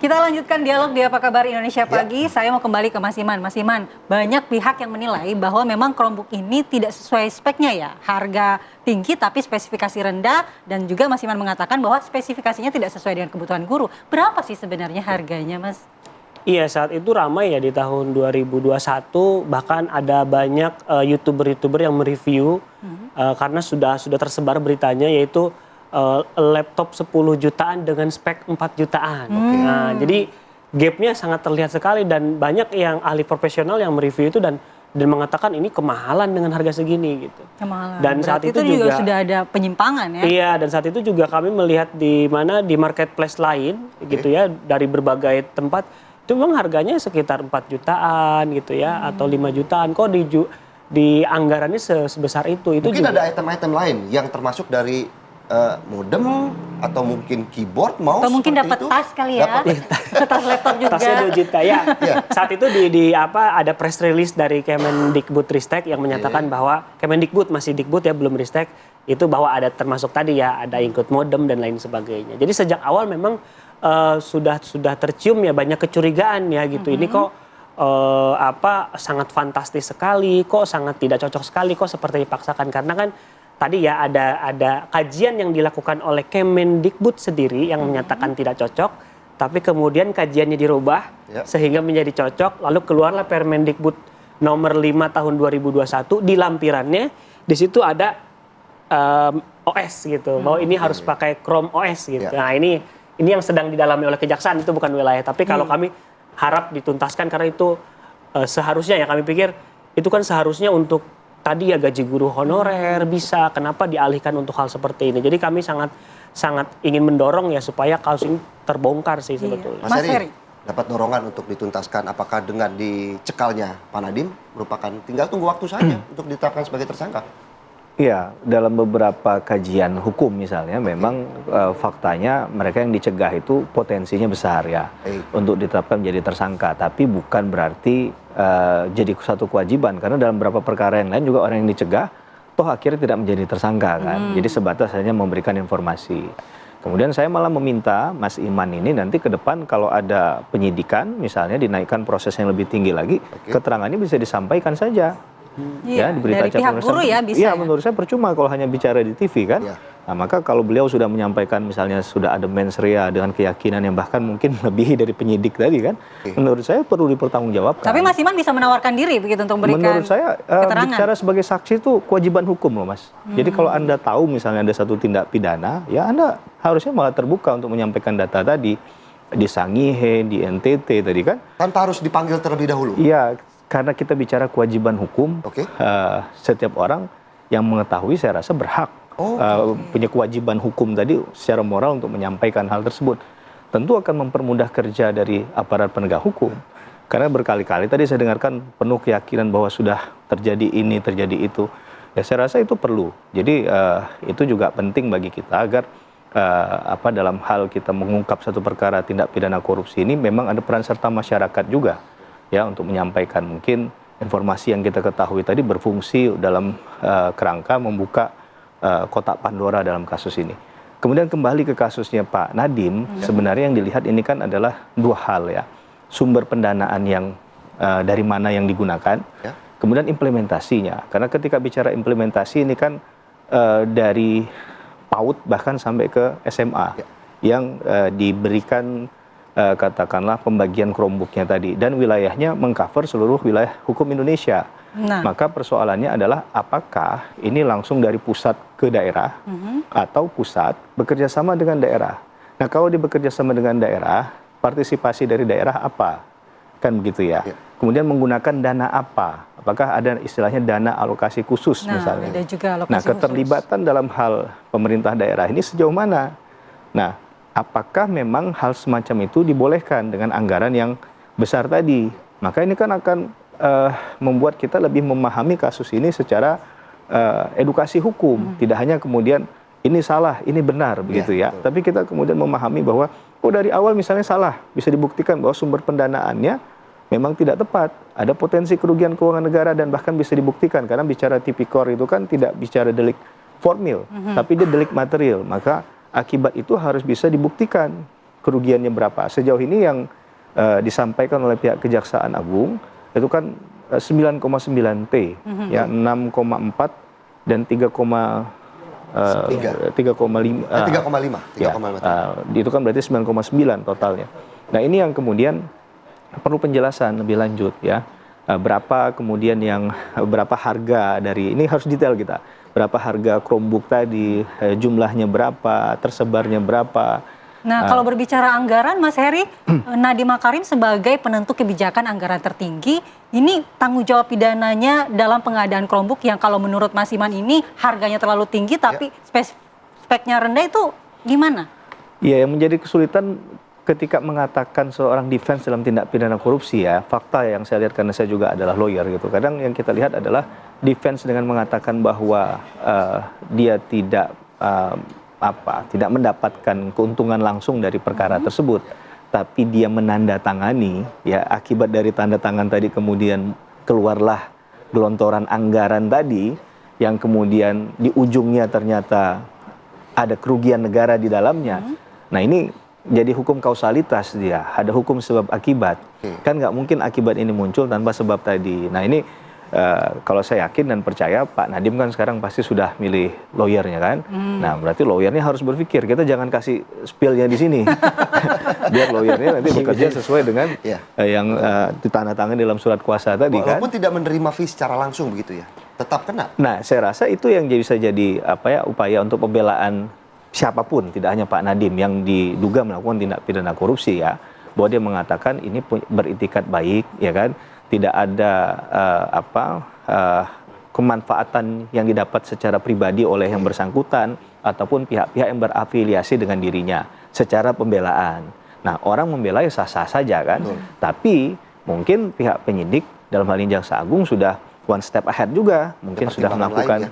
Kita lanjutkan dialog di Apa Kabar Indonesia Pagi. Saya mau kembali ke Mas Iman. Mas Iman, banyak pihak yang menilai bahwa memang Chromebook ini tidak sesuai speknya ya. Harga tinggi tapi spesifikasi rendah, dan juga Mas Iman mengatakan bahwa spesifikasinya tidak sesuai dengan kebutuhan guru. Berapa sih sebenarnya harganya, Mas? Iya, saat itu ramai ya di tahun 2021, bahkan ada banyak YouTuber-YouTuber yang mereview karena sudah tersebar beritanya, yaitu laptop 10 jutaan dengan spek 4 jutaan. Nah, jadi gapnya sangat terlihat sekali, dan banyak yang ahli profesional yang mereview itu dan mengatakan ini kemahalan dengan harga segini gitu. Kemahalan. Dan saat itu juga sudah ada penyimpangan ya. Iya, dan saat itu juga kami melihat di mana di marketplace lain gitu ya, dari berbagai tempat itu memang harganya sekitar 4 jutaan gitu ya, atau 5 jutaan. Kok di anggarannya sebesar itu mungkin juga ada item-item lain yang termasuk dari modem atau mungkin keyboard, mouse, atau mungkin dapat tas kali ya, tas laptop juga. Tasnya 2 juta ya. Saat itu di ada press release dari Kemendikbudristek yang menyatakan bahwa Kemendikbud, masih Dikbud ya, belum Ristek, itu bahwa ada termasuk tadi ya, ada include modem dan lain sebagainya. Jadi sejak awal memang sudah tercium ya banyak kecurigaan ya gitu. Ini kok sangat fantastis sekali, kok sangat tidak cocok sekali, kok seperti dipaksakan, karena kan tadi ya ada kajian yang dilakukan oleh Kemendikbud sendiri yang menyatakan tidak cocok, tapi kemudian kajiannya dirubah sehingga menjadi cocok, lalu keluarlah Permendikbud nomor 5 tahun 2021, di lampirannya di situ ada OS gitu, bahwa ini harus pakai Chrome OS gitu. Nah, ini yang sedang didalami oleh kejaksaan, itu bukan wilayah, tapi kalau kami harap dituntaskan, karena itu seharusnya ya, kami pikir itu kan seharusnya untuk tadi ya gaji guru honorer bisa, kenapa dialihkan untuk hal seperti ini. Jadi kami sangat ingin mendorong ya supaya kasus ini terbongkar sih sebetulnya. Mas Heri, dapat dorongan untuk dituntaskan, apakah dengan dicekalnya Pak Nadiem merupakan tinggal tunggu waktu saja untuk ditetapkan sebagai tersangka? Iya, dalam beberapa kajian hukum misalnya memang faktanya mereka yang dicegah itu potensinya besar ya untuk ditetapkan menjadi tersangka, tapi bukan berarti jadi satu kewajiban, karena dalam beberapa perkara yang lain juga orang yang dicegah toh akhirnya tidak menjadi tersangka kan. Jadi sebatas hanya memberikan informasi. Kemudian saya malah meminta Mas Iman ini nanti ke depan kalau ada penyidikan misalnya dinaikkan proses yang lebih tinggi lagi, keterangannya bisa disampaikan saja. Ya, di berita dari pihak guru ya bisa. Iya, menurut saya percuma kalau hanya bicara di TV kan. Nah, maka kalau beliau sudah menyampaikan misalnya sudah ada mens rea dengan keyakinan yang bahkan mungkin lebih dari penyidik tadi kan, menurut saya perlu dipertanggungjawabkan. Tapi Mas Iman bisa menawarkan diri begitu untuk memberikan menurut saya keterangan. Bicara sebagai saksi itu kewajiban hukum loh Mas. Jadi kalau Anda tahu misalnya ada satu tindak pidana, ya Anda harusnya malah terbuka untuk menyampaikan data tadi di Sangihe, di NTT tadi kan. Tanpa harus dipanggil terlebih dahulu. Iya. Karena kita bicara kewajiban hukum, setiap orang yang mengetahui saya rasa berhak punya kewajiban hukum tadi secara moral untuk menyampaikan hal tersebut. Tentu akan mempermudah kerja dari aparat penegak hukum. Karena berkali-kali tadi saya dengarkan penuh keyakinan bahwa sudah terjadi ini, terjadi itu. Ya saya rasa itu perlu. Jadi itu juga penting bagi kita agar dalam hal kita mengungkap satu perkara tindak pidana korupsi ini memang ada peran serta masyarakat juga. Ya, untuk menyampaikan mungkin informasi yang kita ketahui tadi berfungsi dalam kerangka membuka kotak Pandora dalam kasus ini. Kemudian kembali ke kasusnya Pak Nadiem, sebenarnya yang dilihat ini kan adalah dua hal ya. Sumber pendanaan yang dari mana yang digunakan, kemudian implementasinya. Karena ketika bicara implementasi ini kan dari PAUD bahkan sampai ke SMA yang diberikan katakanlah pembagian Chromebooknya tadi, dan wilayahnya mengcover seluruh wilayah hukum Indonesia. Maka persoalannya adalah apakah ini langsung dari pusat ke daerah atau pusat bekerja sama dengan daerah. Nah, kalau bekerja sama dengan daerah, partisipasi dari daerah apa? Kan begitu ya. Kemudian menggunakan dana apa? Apakah ada istilahnya dana alokasi khusus misalnya? Ada juga alokasi nah, keterlibatan dalam hal pemerintah daerah ini sejauh mana? Nah, apakah memang hal semacam itu dibolehkan dengan anggaran yang besar tadi? Maka ini kan akan membuat kita lebih memahami kasus ini secara edukasi hukum. Tidak hanya kemudian ini salah, ini benar, begitu ya. Tapi kita kemudian memahami bahwa dari awal misalnya salah, bisa dibuktikan bahwa sumber pendanaannya memang tidak tepat. Ada potensi kerugian keuangan negara dan bahkan bisa dibuktikan. Karena bicara tipikor itu kan tidak bicara delik formil, tapi dia delik material. Maka akibat itu harus bisa dibuktikan. kerugiannya berapa. Sejauh ini yang disampaikan oleh pihak Kejaksaan Agung itu kan 9,9 T, ya 6,4 dan 3,5. Itu kan berarti 9,9 totalnya. Nah ini yang kemudian perlu penjelasan lebih lanjut ya. Berapa kemudian berapa harga dari, ini harus detail kita. Berapa harga Chromebook tadi, jumlahnya berapa, tersebarnya berapa. Nah, kalau berbicara anggaran, Mas Heri, Nadiem Makarim sebagai penentu kebijakan anggaran tertinggi, ini tanggung jawab pidananya dalam pengadaan Chromebook yang kalau menurut Mas Iman ini harganya terlalu tinggi tapi speknya rendah itu gimana? Iya, yang menjadi kesulitan ketika mengatakan seorang defense dalam tindak pidana korupsi ya, fakta yang saya lihat karena saya juga adalah lawyer gitu. Kadang yang kita lihat adalah defense dengan mengatakan bahwa dia tidak mendapatkan keuntungan langsung dari perkara tersebut, tapi dia menandatangani ya, akibat dari tanda tangan tadi kemudian keluarlah gelontoran anggaran tadi yang kemudian di ujungnya ternyata ada kerugian negara di dalamnya. Nah ini jadi hukum kausalitas dia, ada hukum sebab akibat. Kan nggak mungkin akibat ini muncul tanpa sebab tadi. Nah ini kalau saya yakin dan percaya Pak Nadiem kan sekarang pasti sudah milih lawyernya kan. Nah berarti lawyernya harus berpikir, kita jangan kasih spillnya di sini. Biar lawyernya nanti bekerja sesuai dengan yang ditandatangani dalam surat kuasa tadi kan. Walaupun tidak menerima fee secara langsung begitu ya, tetap kena. Nah saya rasa itu yang bisa jadi upaya untuk pembelaan siapapun, tidak hanya Pak Nadiem yang diduga melakukan tindak pidana korupsi ya, bahwa dia mengatakan ini beritikat baik ya kan. Tidak ada kemanfaatan yang didapat secara pribadi oleh yang bersangkutan ataupun pihak-pihak yang berafiliasi dengan dirinya secara pembelaan. Nah, orang membela ya sah-sah saja kan. Tapi mungkin pihak penyidik dalam hal ini Jaksa Agung sudah one step ahead juga, mungkin sudah melakukan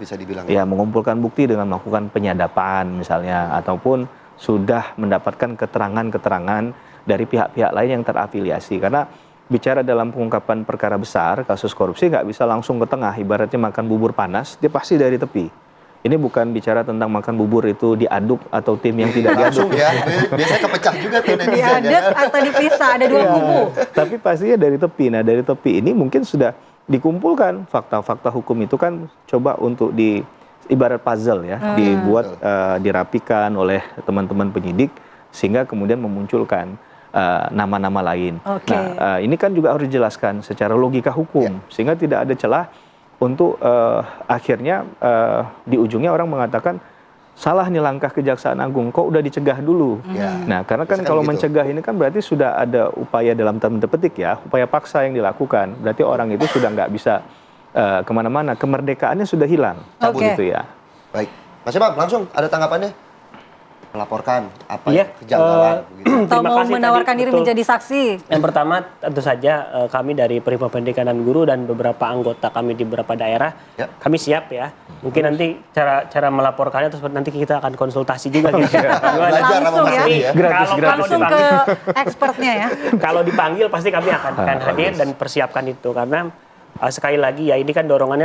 mengumpulkan bukti dengan melakukan penyadapan misalnya, ataupun sudah mendapatkan keterangan-keterangan dari pihak-pihak lain yang terafiliasi. Karena bicara dalam pengungkapan perkara besar, kasus korupsi nggak bisa langsung ke tengah, ibaratnya makan bubur panas, dia pasti dari tepi. Ini bukan bicara tentang makan bubur itu diaduk atau tim yang tidak diaduk. Ya, biasanya kepecah juga tuh netizen. Diaduk atau dipisah, ada dua kubu. Tapi pastinya dari tepi. Nah dari tepi ini mungkin sudah dikumpulkan fakta-fakta hukum itu kan coba untuk ibarat puzzle ya, dibuat, dirapikan oleh teman-teman penyidik sehingga kemudian memunculkan nama-nama lain. Nah, ini kan juga harus dijelaskan secara logika hukum, sehingga tidak ada celah untuk akhirnya di ujungnya orang mengatakan salah nih langkah Kejaksaan Agung, kok udah dicegah dulu. Nah, karena kan kalau mencegah ini kan berarti sudah ada upaya dalam tanda petik ya, upaya paksa yang dilakukan. Berarti orang itu sudah nggak bisa kemana-mana, kemerdekaannya sudah hilang. Gitu ya. Baik, Mas Imam langsung ada tanggapannya? Melaporkan apa kejanggalan atau mau menawarkan diri menjadi saksi. Yang pertama tentu saja kami dari Perhimpunan Pendidikan dan Guru dan beberapa anggota kami di beberapa daerah, kami siap ya. Mungkin nanti cara melaporkannya terus nanti kita akan konsultasi juga gitu. Langsung ya. Langsung ke expertnya ya. Kalau dipanggil pasti kami akan hadir dan persiapkan itu, karena sekali lagi ya ini kan dorongan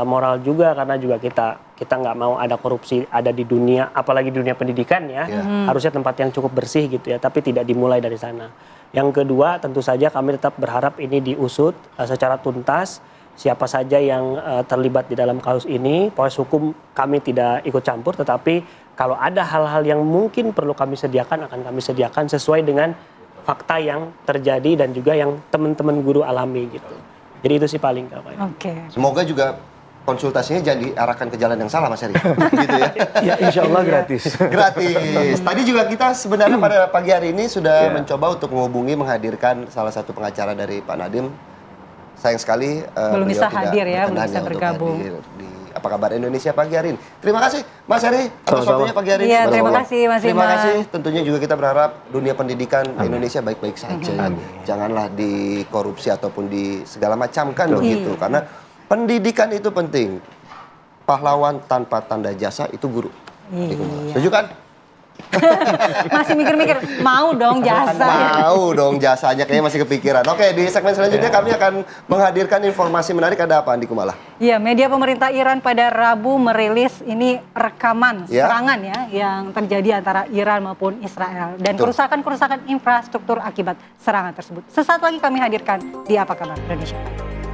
moral juga, karena juga kita nggak mau ada korupsi ada di dunia, apalagi di dunia pendidikan ya. Harusnya tempat yang cukup bersih gitu ya, tapi tidak dimulai dari sana. Yang kedua tentu saja kami tetap berharap ini diusut secara tuntas, siapa saja yang terlibat di dalam kasus ini. Proses hukum kami tidak ikut campur, tetapi kalau ada hal-hal yang mungkin perlu kami sediakan akan kami sediakan sesuai dengan fakta yang terjadi dan juga yang teman-teman guru alami gitu. Jadi itu sih paling Semoga juga konsultasinya jangan diarahkan ke jalan yang salah, Mas Heri. Gitu ya. Ya, insya Allah gratis. Gratis. Tadi juga kita sebenarnya pada pagi hari ini sudah mencoba untuk menghubungi, menghadirkan salah satu pengacara dari Pak Nadiem. Sayang sekali belum bisa hadir ya, belum bisa bergabung. Di Apa Kabar Indonesia pagi hari ini. Terima kasih Mas Heri atas waktunya pagi hari ini. Iya, terima kasih Mas Iman. Terima kasih. Tentunya juga kita berharap dunia pendidikan Indonesia baik-baik saja. Janganlah dikorupsi ataupun di segala macam kan begitu. Karena pendidikan itu penting. Pahlawan tanpa tanda jasa itu guru. Setuju kan? Masih mikir-mikir, mau dong jasa. Mau dong jasanya, kayaknya masih kepikiran. Oke, di segmen selanjutnya kami akan menghadirkan informasi menarik. Ada apa, Andi Kumala? Ya, media pemerintah Iran pada Rabu merilis ini rekaman serangan ya yang terjadi antara Iran maupun Israel dan kerusakan-kerusakan infrastruktur akibat serangan tersebut. Sesaat lagi kami hadirkan di Apa Kabar Indonesia.